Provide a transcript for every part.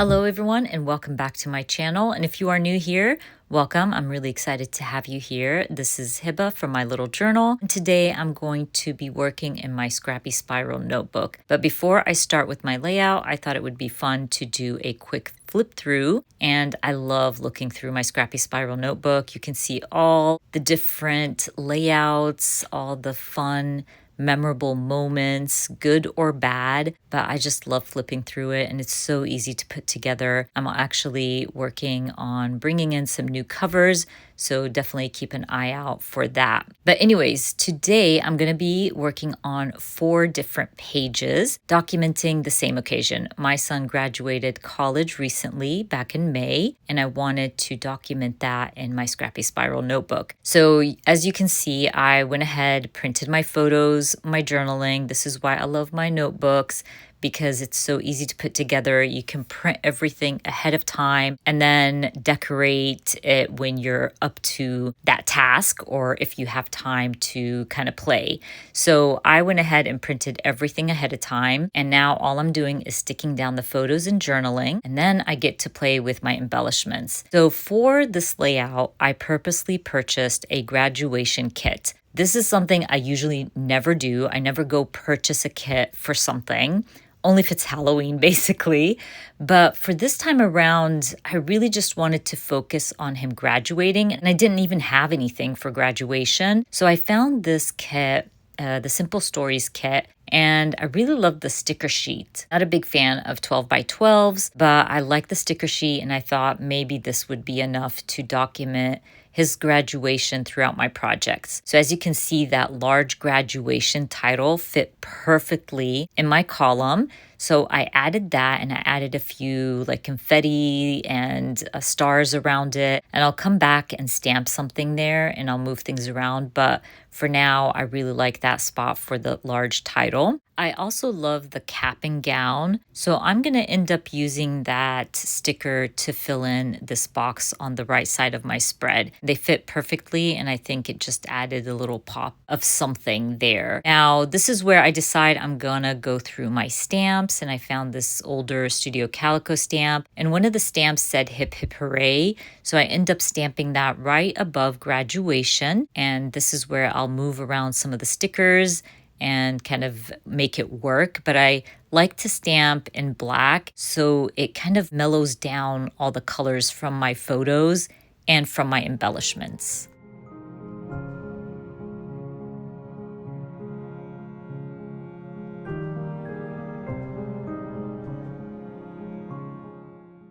Hello everyone and welcome back to my channel. And if you are new here, welcome. I'm really excited to have you here. This is Hiba from my little journal. And today I'm going to be working in my Scrappy Spiral notebook. But before I start with my layout, I thought it would be fun to do a quick flip through. And I love looking through my Scrappy Spiral notebook. You can see all the different layouts, all the fun memorable moments, good or bad, but I just love flipping through it and it's so easy to put together. I'm actually working on bringing in some new covers, so definitely keep an eye out for that. But anyways, today I'm going to be working on 4 different pages documenting the same occasion. My son graduated college recently back in May, and I wanted to document that in my Scrappy Spiral notebook. So as you can see, I went ahead, printed my photos, my journaling. This is why I love my notebooks, because it's so easy to put together. You can print everything ahead of time and then decorate it when you're up to that task or if you have time to kind of play. So I went ahead and printed everything ahead of time, and now all I'm doing is sticking down the photos and journaling, and then I get to play with my embellishments. So for this layout, I purposely purchased a graduation kit. This is something I usually never do. I never go purchase a kit for something, only if it's Halloween, basically. But for this time around, I really just wanted to focus on him graduating, and I didn't even have anything for graduation. So I found this kit, the Simple Stories kit, and I really love the sticker sheet. Not a big fan of 12 by 12s, but I like the sticker sheet, and I thought maybe this would be enough to document his graduation throughout my projects. So as you can see, that large graduation title fit perfectly in my column. So I added that, and I added a few like confetti and stars around it. And I'll come back and stamp something there and I'll move things around. But for now, I really like that spot for the large title. I also love the cap and gown. So I'm going to end up using that sticker to fill in this box on the right side of my spread. They fit perfectly, and I think it just added a little pop of something there. Now, this is where I decide I'm going to go through my stamps, and I found this older Studio Calico stamp, and one of the stamps said hip hip hooray. So I end up stamping that right above graduation, and this is where I'll move around some of the stickers and kind of make it work. But I like to stamp in black so it kind of mellows down all the colors from my photos and from my embellishments.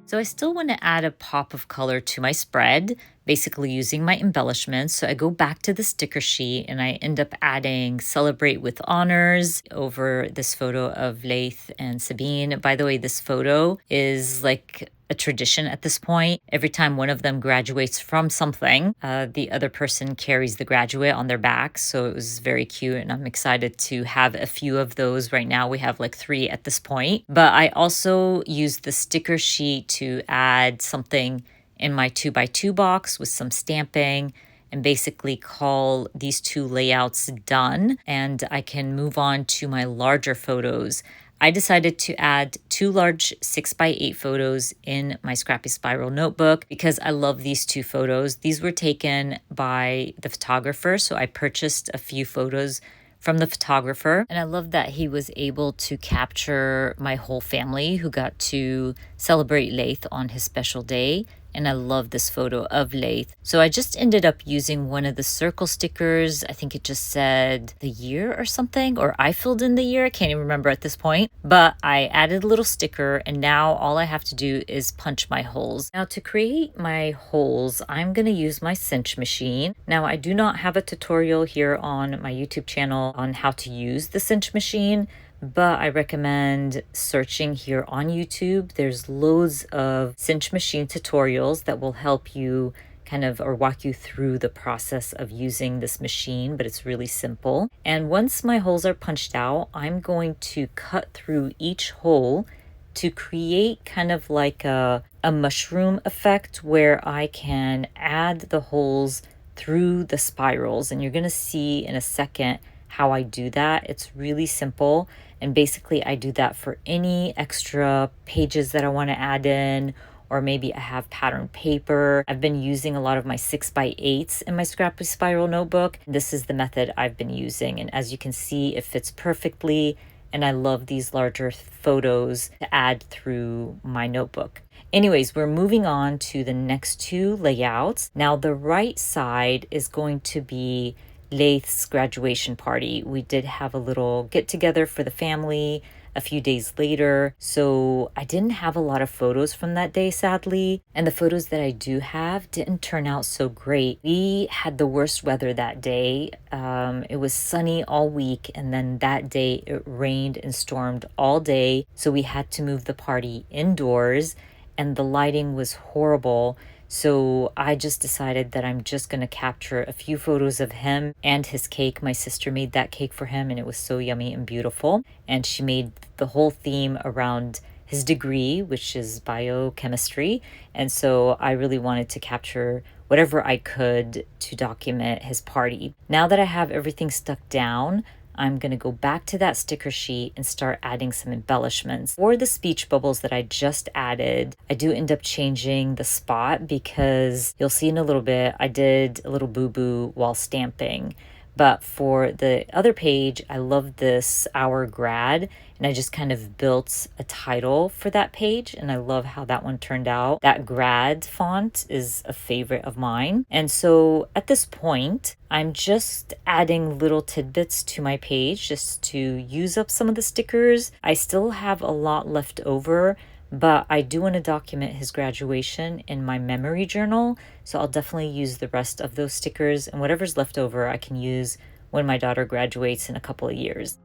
So I still want to add a pop of color to my spread, basically using my embellishments. So I go back to the sticker sheet and I end up adding Celebrate with Honors over this photo of Laith and Sabine. By the way, this photo is like a tradition at this point. Every time one of them graduates from something, the other person carries the graduate on their back. So it was very cute, and I'm excited to have a few of those. Right now we have like 3 at this point. But I also used the sticker sheet to add something in my 2x2 box with some stamping and basically call these 2 layouts done, and I can move on to my larger photos. I decided to add 2 large 6x8 photos in my Scrappy Spiral notebook because I love these 2 photos. These were taken by the photographer, so I purchased a few photos from the photographer, and I love that he was able to capture my whole family who got to celebrate Laith on his special day. And I love this photo of Laith. So I just ended up using one of the circle stickers. I think it just said the year or something, or I filled in the year. I can't even remember at this point. But I added a little sticker, and now all I have to do is punch my holes. Now to create my holes, I'm going to use my cinch machine. Now I do not have a tutorial here on my YouTube channel on how to use the cinch machine, but I recommend searching here on YouTube. There's loads of cinch machine tutorials that will help you kind of or walk you through the process of using this machine, but it's really simple. And once my holes are punched out, I'm going to cut through each hole to create kind of like a mushroom effect where I can add the holes through the spirals. And you're going to see in a second how I do that. It's really simple. And basically, I do that for any extra pages that I want to add in, or maybe I have pattern paper. I've been using a lot of my 6x8s in my Scrappy Spiral notebook. This is the method I've been using. And as you can see, it fits perfectly. And I love these larger photos to add through my notebook. Anyways, we're moving on to the next two layouts. Now, the right side is going to be Laith's graduation party. We did have a little get together for the family a few days later. So I didn't have a lot of photos from that day, sadly. And the photos that I do have didn't turn out so great. We had the worst weather that day. It was sunny all week. And then that day it rained and stormed all day. So we had to move the party indoors and the lighting was horrible. So I just decided that I'm just going to capture a few photos of him and his cake. My sister made that cake for him and it was so yummy and beautiful. And she made the whole theme around his degree, which is biochemistry. And so I really wanted to capture whatever I could to document his party. Now that I have everything stuck down, I'm going to go back to that sticker sheet and start adding some embellishments. For the speech bubbles that I just added, I do end up changing the spot because you'll see in a little bit, I did a little boo-boo while stamping. But for the other page, I love this Our Grad, and I just kind of built a title for that page, and I love how that one turned out. That grad font is a favorite of mine. And so at this point, I'm just adding little tidbits to my page just to use up some of the stickers. I still have a lot left over, but I do want to document his graduation in my memory journal. So I'll definitely use the rest of those stickers, and whatever's left over I can use when my daughter graduates in a couple of years.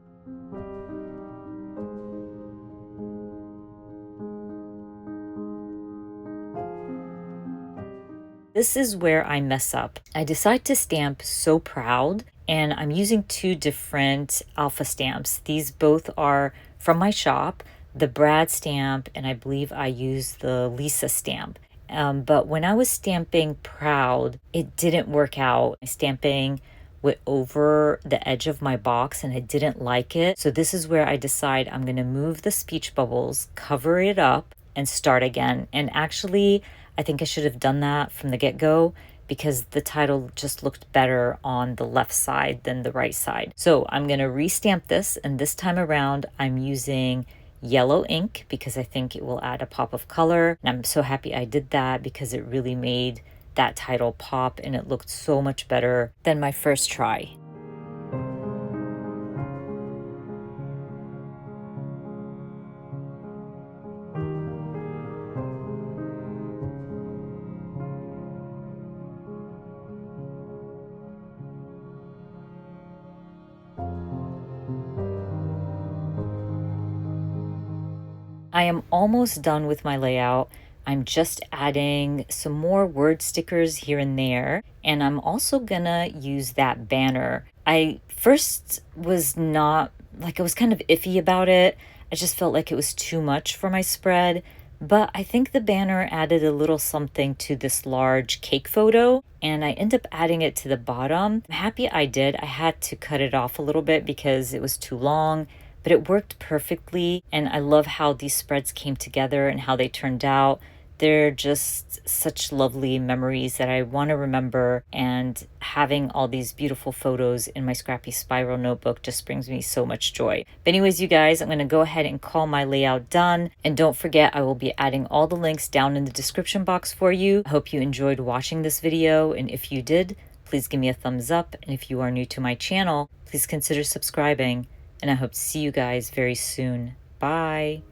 This is where I mess up. I decide to stamp So Proud, and I'm using two different alpha stamps. These both are from my shop, the Brad stamp, and I believe I used the Lisa stamp. But when I was stamping Proud, it didn't work out. Stamping went over the edge of my box and I didn't like it. So this is where I decide I'm going to move the speech bubbles, cover it up, and start again. And actually, I think I should have done that from the get-go because the title just looked better on the left side than the right side. So I'm going to restamp this, and this time around I'm using yellow ink because I think it will add a pop of color. And I'm so happy I did that because it really made that title pop and it looked so much better than my first try. I am almost done with my layout. I'm just adding some more word stickers here and there. And I'm also gonna use that banner. I first was not, I was kind of iffy about it. I just felt like it was too much for my spread. But I think the banner added a little something to this large cake photo, and I end up adding it to the bottom. I'm happy I did. I had to cut it off a little bit because it was too long, but it worked perfectly. And I love how these spreads came together and how they turned out. They're just such lovely memories that I want to remember, and having all these beautiful photos in my Scrappy Spiral notebook just brings me so much joy. But anyways, you guys, I'm going to go ahead and call my layout done. And don't forget, I will be adding all the links down in the description box for you. I hope you enjoyed watching this video, and if you did, please give me a thumbs up. And if you are new to my channel, please consider subscribing. And I hope to see you guys very soon. Bye!